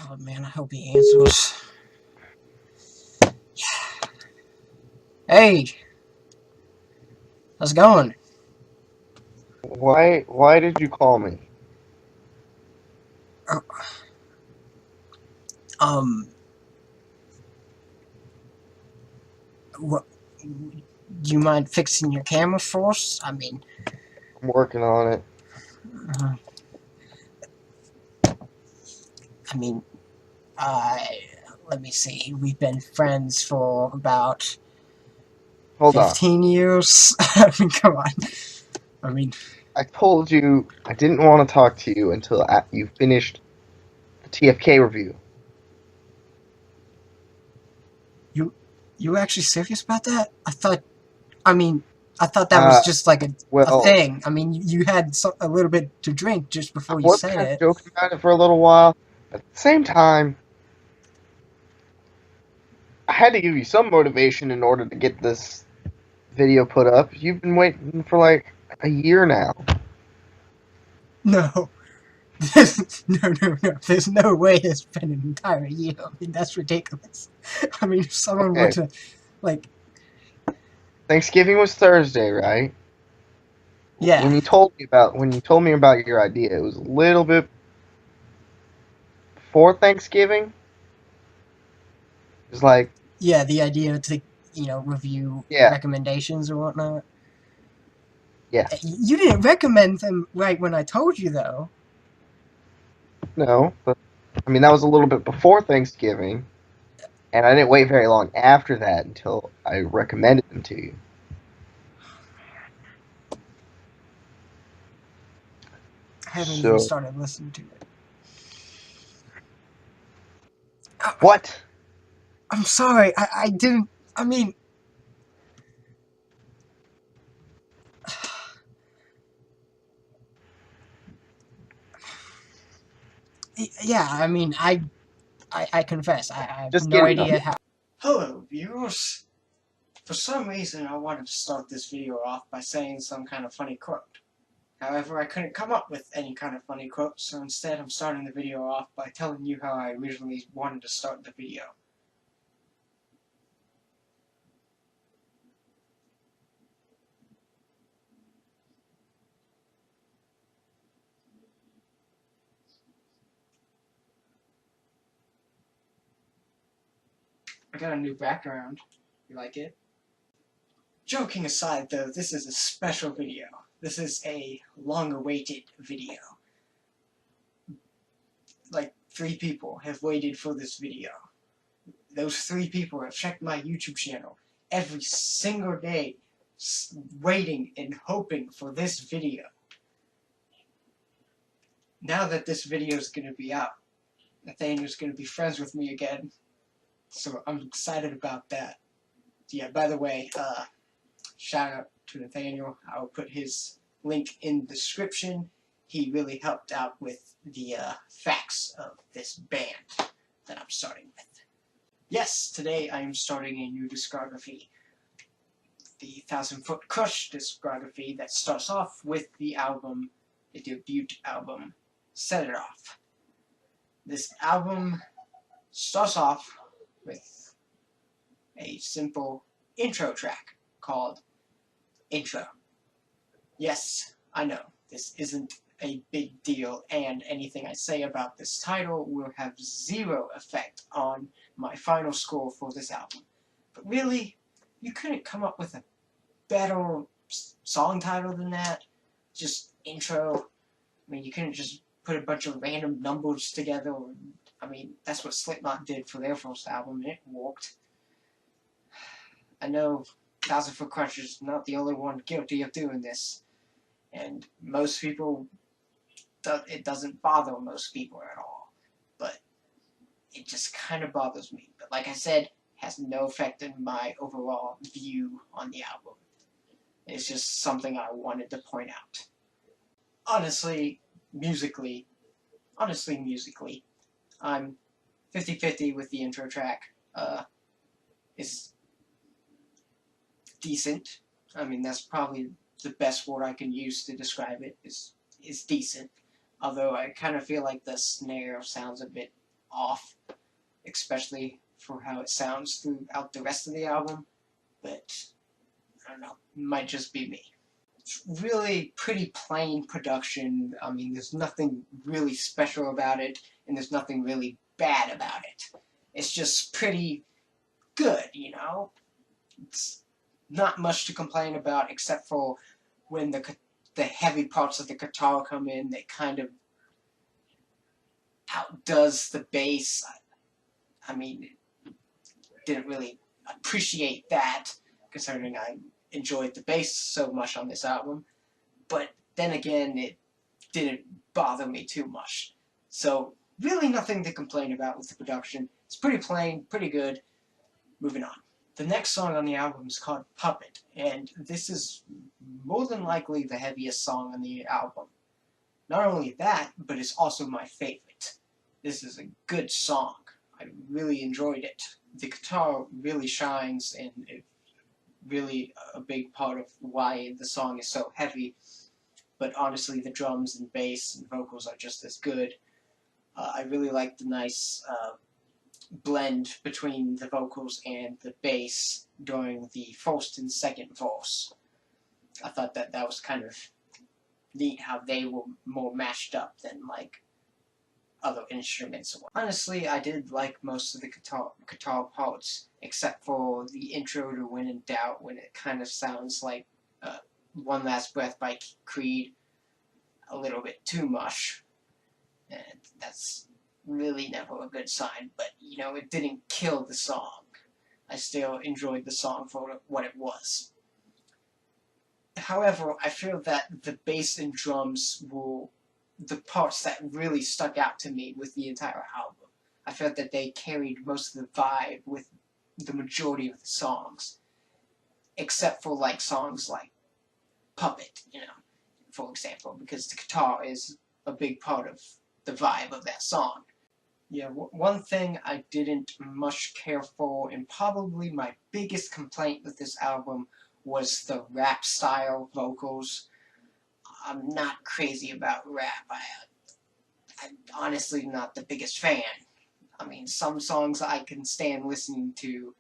Oh man, I hope he answers. Hey, how's it going? Why did you call me? Uh, Um, what? Do you mind fixing your camera for us? I'm working on it. Uh, I mean, I let me see. We've been friends for about Hold on. 15 years. I mean, come on. I mean, I told you I didn't want to talk to you until you finished the TFK review. you you actually serious about that? I mean, I thought that was Uh, just like a well, thing. I mean, you had a little bit to drink just I before you was said kind of it. joking about it for a little while, but at the same time, I had to give you some motivation in order to get this video put up. You've been waiting for like a year now. No. No. There's no way it's been an entire year. I mean, that's ridiculous. I mean, if someone were Okay, to, like, Thanksgiving was Thursday, right? yeah, When you told me about your idea, it was a little bit before Thanksgiving. It was like, yeah, the idea to, review yeah, recommendations or whatnot. yeah. You didn't recommend them right when I told you, though. No, but I mean that was a little bit before Thanksgiving, and I didn't wait very long after that until I recommended them to you. I haven't even So started listening to it. I, what? I'm sorry. I didn't. I mean, yeah. I mean, I confess. I have Just no kidding. idea how. Hello, viewers. For some reason, I wanted to start this video off by saying some kind of funny quote. However, I couldn't come up with any kind of funny quote, so instead I'm starting the video off by telling you how I originally wanted to start the video. I got a new background. You like it? Joking aside though, this is a special video. This is a long-awaited video. Like 3 people have waited for this video. Those 3 people have checked my YouTube channel every single day, waiting and hoping for this video. Now that this video is going to be out, Nathaniel's going to be friends with me again, so I'm excited about that. Yeah, by the way, shout out to Nathaniel. I'll put his link in the description. He really helped out with the facts of this band that I'm starting with. Yes, today I am starting a new discography. The Foot Krutch discography that starts off with the debut album, Set It Off. This album starts off with a simple intro track called Intro. Yes, I know, this isn't a big deal, and anything I say about this title will have zero effect on my final score for this album. But really, you couldn't come up with a better song title than that? Just intro. I mean, you couldn't just put a bunch of random numbers together. I mean, that's what Slipknot did for their first album, and it worked. I know Foot Krutch is not the only one guilty of doing this, and most people, it doesn't bother most people at all, but it just kind of bothers me. But like I said, it has no effect on my overall view on the album. It's just something I wanted to point out. Honestly, musically, musically, I'm 50-50 with the intro track. It's decent. I mean, that's probably the best word I can use to describe it, is decent. Although I kind of feel like the snare sounds a bit off, especially for how it sounds throughout the rest of the album, but I don't know, it might just be me. It's really pretty plain production. I mean, there's nothing really special about it, and there's nothing really bad about it. It's just pretty good, you know? It's not much to complain about, except for when the heavy parts of the guitar come in, they kind of outdoes the bass. I mean, didn't really appreciate that, considering I enjoyed the bass so much on this album. But then again, it didn't bother me too much. So, really nothing to complain about with the production. It's pretty plain, pretty good. Moving on. The next song on the album is called Puppet, and this is more than likely the heaviest song on the album. Not only that, but it's also my favorite. This is a good song. I really enjoyed it. The guitar really shines, and it's really a big part of why the song is so heavy. But honestly, the drums and bass and vocals are just as good. I really like the nice blend between the vocals and the bass during the first and second verse. I thought that was kind of neat how they were more mashed up than like other instruments. Honestly, I did like most of the guitar parts, except for the intro to When in Doubt, when it kind of sounds like One Last Breath by Creed a little bit too much, and that's really never a good sign. But you know, it didn't kill the song. I still enjoyed the song for what it was. However, I feel that the bass and drums were the parts that really stuck out to me with the entire album. I felt that they carried most of the vibe with the majority of the songs, except for like songs like Puppet, you know, for example, because the guitar is a big part of the vibe of that song. Yeah, one thing I didn't much care for, and probably my biggest complaint with this album, was the rap style vocals. I'm not crazy about rap. I'm honestly not the biggest fan. I mean, some songs I can stand listening to,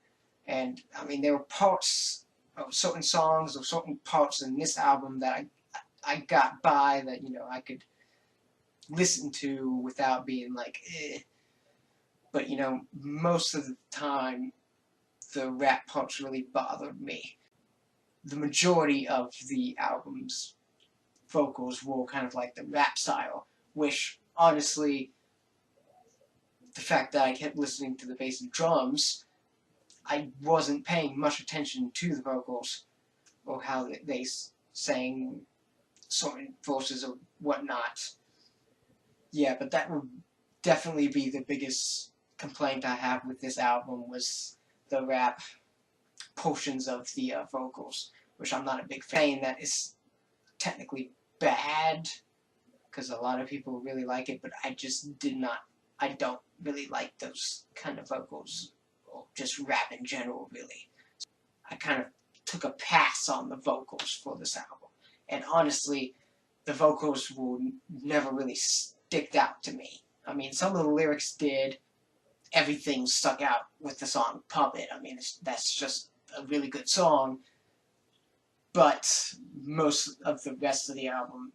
and I mean, there were parts of certain songs or certain parts in this album that I got by, that, you know, I could listen to without being like, eh. But, you know, most of the time, the rap parts really bothered me. The majority of the album's vocals were kind of like the rap style, which, honestly, the fact that I kept listening to the bass and drums, I wasn't paying much attention to the vocals, or how they sang certain verses or whatnot. Yeah, but that would definitely be the biggest complaint I have with this album, was the rap portions of the vocals, which I'm not a big fan. That is technically bad, because a lot of people really like it, but I just I don't really like those kind of vocals, or just rap in general, really. I kind of took a pass on the vocals for this album, and honestly, the vocals will never really stick out to me. I mean, some of the lyrics did. Everything stuck out with the song Puppet. I mean, that's just a really good song, but most of the rest of the album,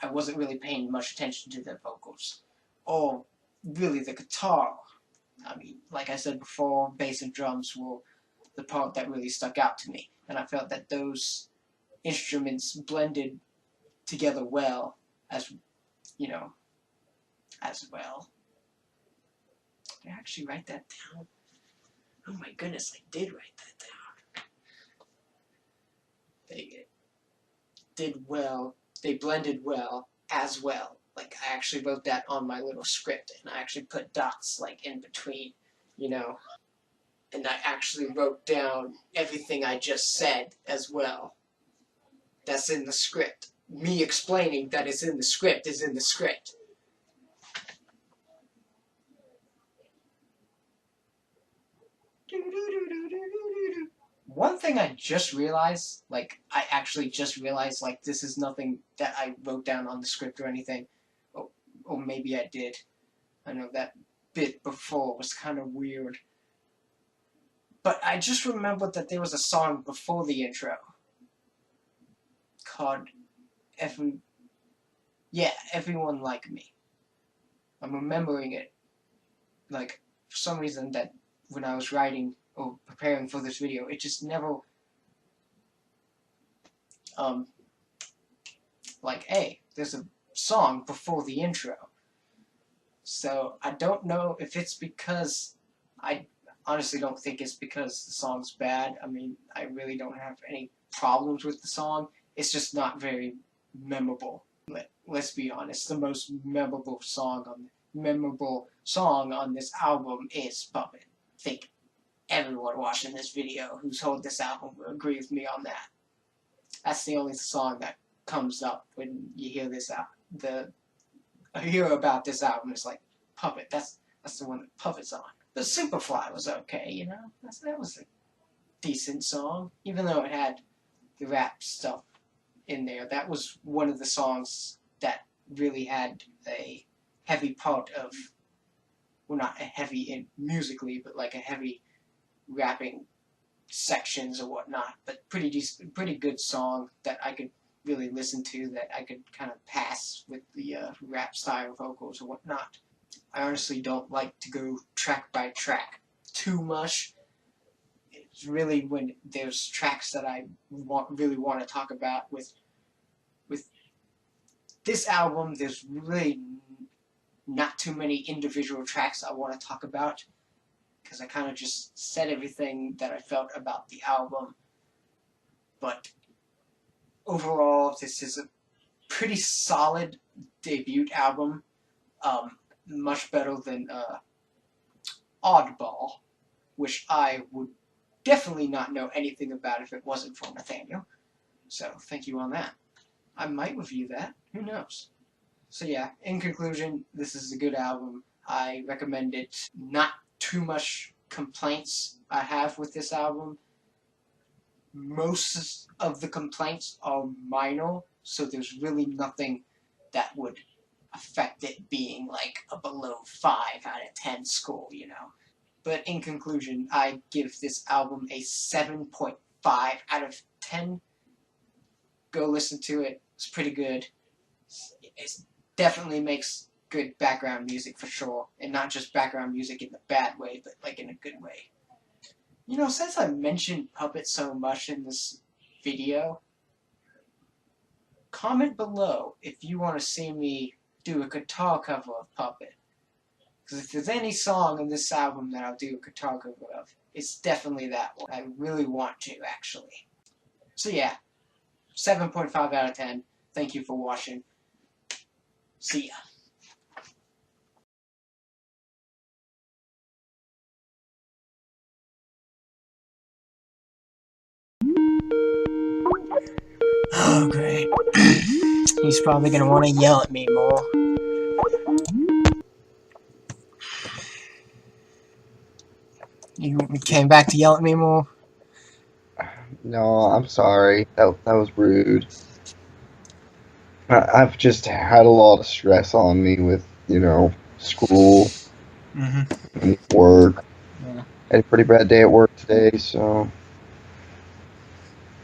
I wasn't really paying much attention to the vocals, or really the guitar. I mean, like I said before, bass and drums were the part that really stuck out to me, and I felt that those instruments blended together well, as, you know, as well. Did I actually write that down? Oh my goodness, I did write that down. They did well. They blended well, as well. Like, I actually wrote that on my little script, and I actually put dots, like, in between, you know. And I actually wrote down everything I just said, as well. That's in the script. Me explaining that it's in the script is in the script. One thing I just realized, like, I actually just realized, like, this is nothing that I wrote down on the script or anything. Or maybe I did. I know that bit before was kind of weird. But I just remembered that there was a song before the intro called Everyone Like Me. I'm remembering it, like, for some reason that when I was writing or preparing for this video, it just never, like, hey, there's a song before the intro. So I don't know if it's because, I honestly don't think it's because the song's bad. I mean, I really don't have any problems with the song. It's just not very memorable. Let's be honest, the most memorable song on this album is Puppet. I think everyone watching this video who's heard this album will agree with me on that. That's the only song that comes up when you hear this hear about this album. It's like Puppet. That's the one that Puppet's on. But Superfly was okay, you know. That was a decent song, even though it had the rap stuff in there. That was one of the songs that really had a heavy part of, well, not a heavy musically, but like a heavy rapping sections or whatnot. But pretty decent, pretty good song that I could really listen to, that I could kind of pass with the rap style vocals or whatnot. I honestly don't like to go track by track too much. It's really when there's tracks that I really want to talk about. With this album, there's really not too many individual tracks I want to talk about, because I kind of just said everything that I felt about the album. But overall, this is a pretty solid debut album. Much better than Oddball, which I would definitely not know anything about if it wasn't for Nathaniel. So thank you on that. I might review that. Who knows? So yeah, in conclusion, this is a good album. I recommend it. Not too much complaints I have with this album. Most of the complaints are minor, so there's really nothing that would affect it being like a below 5 out of 10 score, you know. But in conclusion, I give this album a 7.5 out of 10. Go listen to it. It's pretty good. It definitely makes good background music for sure. And not just background music in the bad way, but like in a good way. You know, since I mentioned Puppet so much in this video, comment below if you want to see me do a guitar cover of Puppet. Because if there's any song in this album that I'll do a guitar cover of, it's definitely that one. I really want to, actually. So yeah, 7.5 out of 10. Thank you for watching. See ya. Oh, great. He's probably gonna want to yell at me more. You came back to yell at me more? No, I'm sorry. That was rude. I've just had a lot of stress on me with, school and work. Yeah. Had a pretty bad day at work today, so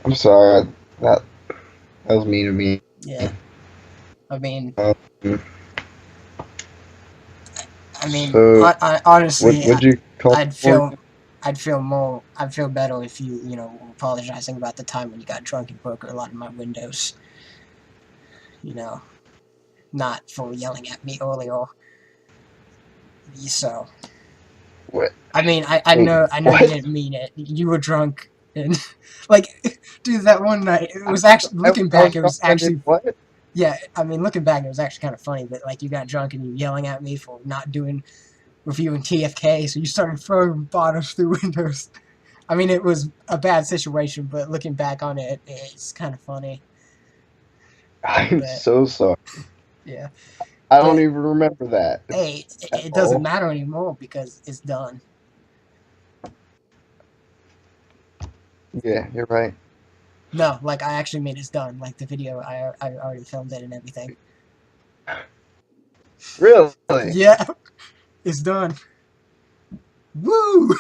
I'm sorry. That was mean of me. Yeah. I mean, Um, so, I honestly, would you call I'd feel better if you, were apologizing about the time when you got drunk and broke a lot of my windows. Not for yelling at me earlier. So, what? I mean, I know What? you didn't mean it. You were drunk, and like, dude, that one night, it was actually, looking back, it was actually, what? yeah, I mean, looking back, it was actually kind of funny that, like, you got drunk and you yelling at me for not reviewing TFK, so you started throwing bottles through windows. I mean, it was a bad situation, but looking back on it, it's kind of funny. I'm so sorry. Yeah. I don't even remember that. Hey, it doesn't matter anymore because it's done. Yeah, you're right. No, like, I actually mean it's done. Like, the video, I already filmed it and everything. Really? Yeah. is done. Woo!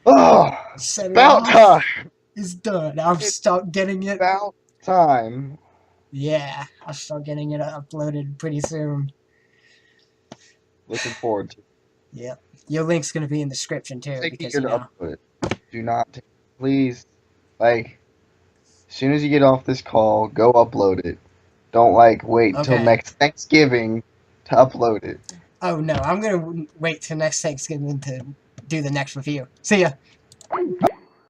Oh, Set it about off. time. It's done. I'll It's start getting it. About time. Yeah, I'll start getting it uploaded pretty soon. Looking forward to it. Yep. Your link's gonna be in the description too, Take the because year you to know. upload it. Do not, please, like, as soon as you get off this call, go upload it. Don't, like, wait till Okay. next Thanksgiving to upload it. Oh no, I'm gonna wait till next Thanksgiving to do the next review. See ya.